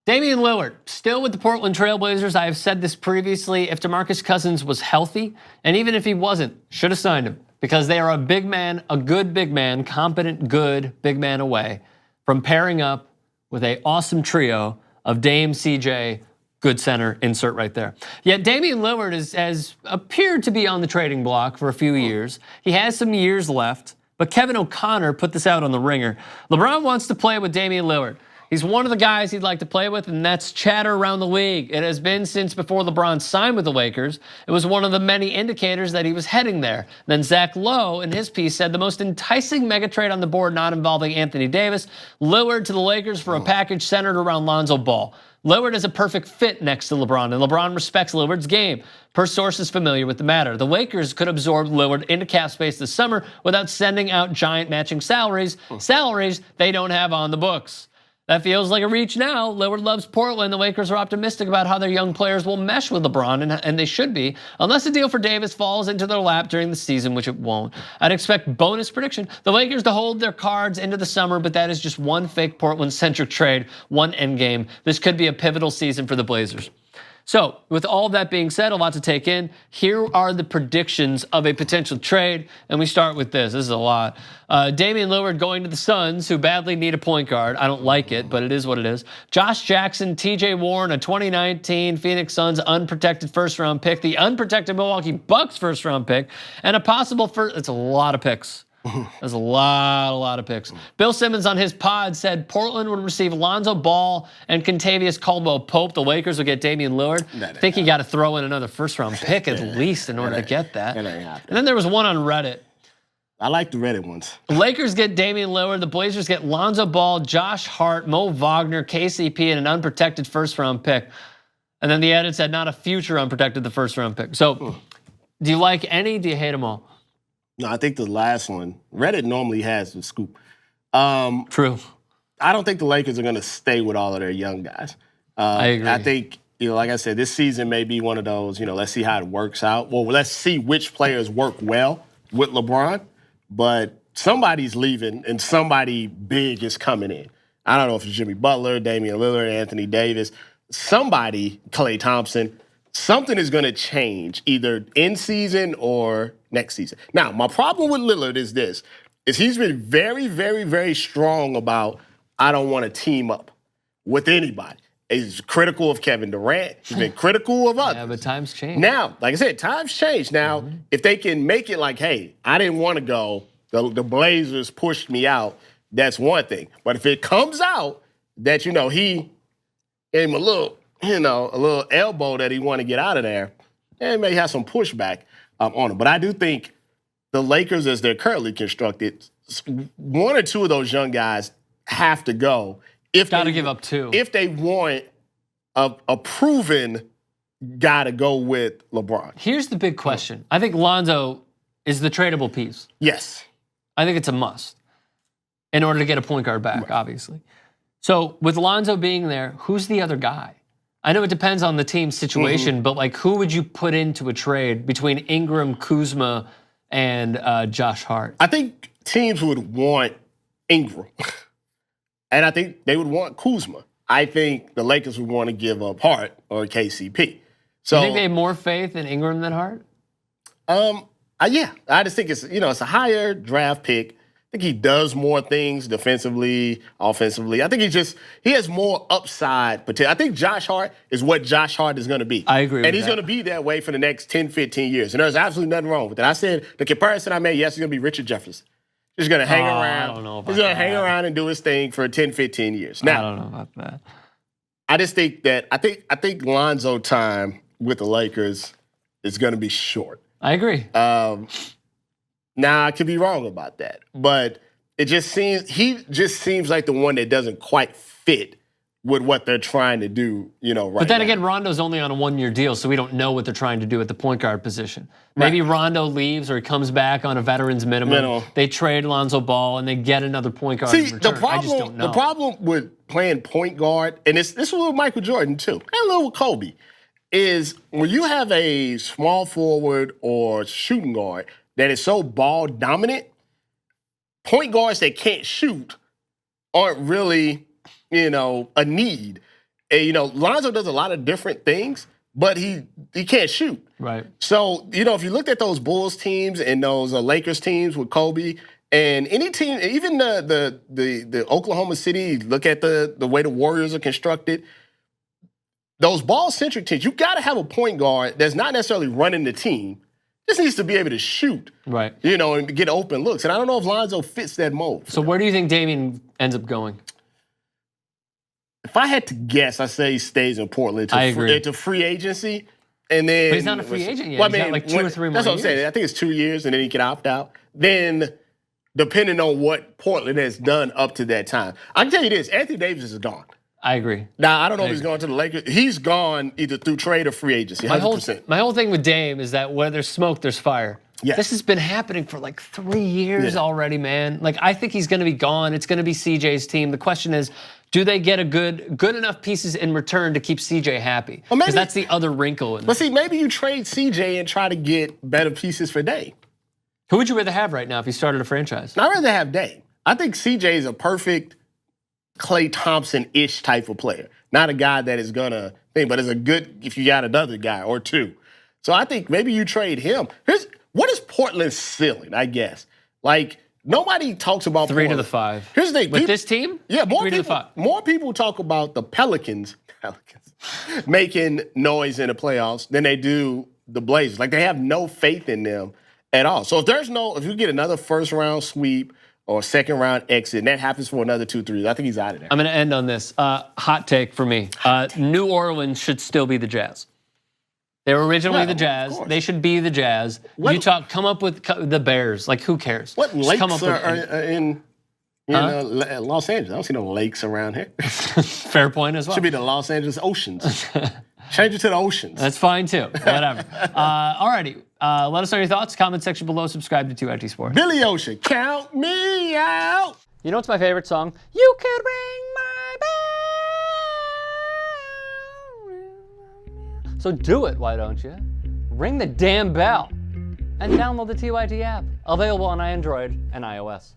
Damian Lillard, still with the Portland Trailblazers. I have said this previously. If DeMarcus Cousins was healthy, and even if he wasn't, should have signed him because they are a big man, a good big man, competent, good big man away from pairing up with an awesome trio of Dame, CJ, good center, insert right there. Yet Damian Lillard has appeared to be on the trading block for a few years. He has some years left, but Kevin O'Connor put this out on the Ringer. LeBron wants to play with Damian Lillard. He's one of the guys he'd like to play with, and that's chatter around the league. It has been since before LeBron signed with the Lakers. It was one of the many indicators that he was heading there. Then Zach Lowe, in his piece, said the most enticing mega trade on the board not involving Anthony Davis, Lillard to the Lakers for a package centered around Lonzo Ball. Lillard is a perfect fit next to LeBron, and LeBron respects Lillard's game, per sources familiar with the matter. The Lakers could absorb Lillard into cap space this summer without sending out giant matching salaries they don't have on the books. That feels like a reach now. Lillard loves Portland. The Lakers are optimistic about how their young players will mesh with LeBron, and they should be, unless a deal for Davis falls into their lap during the season, which it won't. I'd expect bonus prediction, the Lakers to hold their cards into the summer, but that is just one fake Portland-centric trade, one endgame. This could be a pivotal season for the Blazers. So, with all that being said, a lot to take in. Here are the predictions of a potential trade, and we start with this. This is a lot. Damian Lillard going to the Suns, who badly need a point guard. I don't like it, but it is what it is. Josh Jackson, TJ Warren, a 2019 Phoenix Suns unprotected first-round pick, the unprotected Milwaukee Bucks first-round pick, and a possible first. It's a lot of picks. There's a lot of picks. Bill Simmons on his pod said Portland would receive Lonzo Ball and Kentavious Caldwell-Pope. The Lakers would get Damian Lillard. I think you got to throw in another first-round pick at least in order to get that. And then there was one on Reddit. I like the Reddit ones. The Lakers get Damian Lillard. The Blazers get Lonzo Ball, Josh Hart, Mo Wagner, KCP, and an unprotected first-round pick. And then the edit said not a future unprotected the first-round pick. So do you like any? Do you hate them all? No, I think the last one, Reddit normally has the scoop. True. I don't think the Lakers are going to stay with all of their young guys. I agree. I think, like I said, this season may be one of those, let's see how it works out. Well, let's see which players work well with LeBron, but somebody's leaving and somebody big is coming in. I don't know if it's Jimmy Butler, Damian Lillard, Anthony Davis, somebody, Klay Thompson. Something is going to change either in season or next season. Now, my problem with Lillard is this, is he's been very, very, very strong about, I don't want to team up with anybody. He's critical of Kevin Durant. He's been critical of others. Yeah, but times change. Now, like I said, times change. Now, if they can make it like, hey, I didn't want to go, the Blazers pushed me out, that's one thing. But if it comes out that, he gave him a little elbow that he want to get out of there, and may have some pushback on him. But I do think the Lakers, as they're currently constructed, one or two of those young guys have to go. Got to give up two. If they want a proven guy to go with LeBron. Here's the big question. I think Lonzo is the tradable piece. Yes. I think it's a must in order to get a point guard back, obviously. So with Lonzo being there, who's the other guy? I know it depends on the team's situation, but who would you put into a trade between Ingram, Kuzma, and Josh Hart? I think teams would want Ingram, and I think they would want Kuzma. I think the Lakers would want to give up Hart or KCP. So you think they have more faith in Ingram than Hart? Yeah, I just think it's a higher draft pick. I think he does more things defensively, offensively. I think he has more upside potential. I think Josh Hart is what Josh Hart is going to be. I agree with that. And he's going to be that way for the next 10, 15 years. And there's absolutely nothing wrong with it. I said the comparison I made, yes, he's going to be Richard Jefferson. He's going to hang around. I don't know about he's going to that. hang around and do his thing for 10, 15 years. Now, I don't know about that. I just think that I think Lonzo time with the Lakers is going to be short. I agree. Now, I could be wrong about that, but he just seems like the one that doesn't quite fit with what they're trying to do, right But then now. again, Rondo's only on a one-year deal, so we don't know what they're trying to do at the point guard position. Maybe Rondo leaves or he comes back on a veteran's minimum. They trade Lonzo Ball and they get another point guard in return. I just don't know. The problem with playing point guard, and this was with Michael Jordan too, and a little with Kobe, is when you have a small forward or shooting guard that is so ball dominant, point guards that can't shoot aren't really, a need. And, Lonzo does a lot of different things, but he can't shoot. Right. So, if you looked at those Bulls teams and those Lakers teams with Kobe and any team, even the Oklahoma City, look at the way the Warriors are constructed, those ball-centric teams, you got to have a point guard that's not necessarily running the team, just needs to be able to shoot, right? And get open looks. And I don't know if Lonzo fits that mold. So where do you think Damian ends up going? If I had to guess, I say he stays in Portland to free agency. And then, but he's not a free agent yet. He's got like 2 or 3 more That's what I'm years. saying. I think it's 2 years, and then he can opt out. Then, depending on what Portland has done up to that time. I can tell you this, Anthony Davis is gone. I agree. Now, I don't know if he's going to the Lakers. He's gone either through trade or free agency, 100%. My whole thing with Dame is that where there's smoke, there's fire. Yes. This has been happening for like 3 years already, man. Like, I think he's going to be gone. It's going to be CJ's team. The question is, do they get a good enough pieces in return to keep CJ happy? Because that's the other wrinkle. But see, maybe you trade CJ and try to get better pieces for Dame. Who would you rather have right now if you started a franchise? I'd rather have Dame. I think CJ is a perfect Klay Thompson-ish type of player. Not a guy that is going to think, but is a good if you got another guy or two. So I think maybe you trade him. What is Portland's ceiling, I guess? Like, nobody talks about 3 Portland. to the 5. Here's the thing. With this team? Yeah, 3 to the 5. More people talk about the Pelicans making noise in the playoffs than they do the Blazers. Like, they have no faith in them at all. So if you get another first-round sweep or second-round exit, and that happens for another 2-3 years, I think he's out of there. I'm going to end on this. Hot take for me. New Orleans should still be the Jazz. They were originally the Jazz. They should be the Jazz. Utah, come up with the Bears. Like, who cares? What lakes are in Los Angeles? I don't see no lakes around here. Fair point as well. Should be the Los Angeles Oceans. Change it to the Oceans. That's fine, too. Whatever. All righty. Let us know your thoughts. Comment section below. Subscribe to 2IT Sports. Billy Ocean, count me out. You know what's my favorite song? You could ring my bell. So do it, why don't you? Ring the damn bell. And download the TYT app. Available on Android and iOS.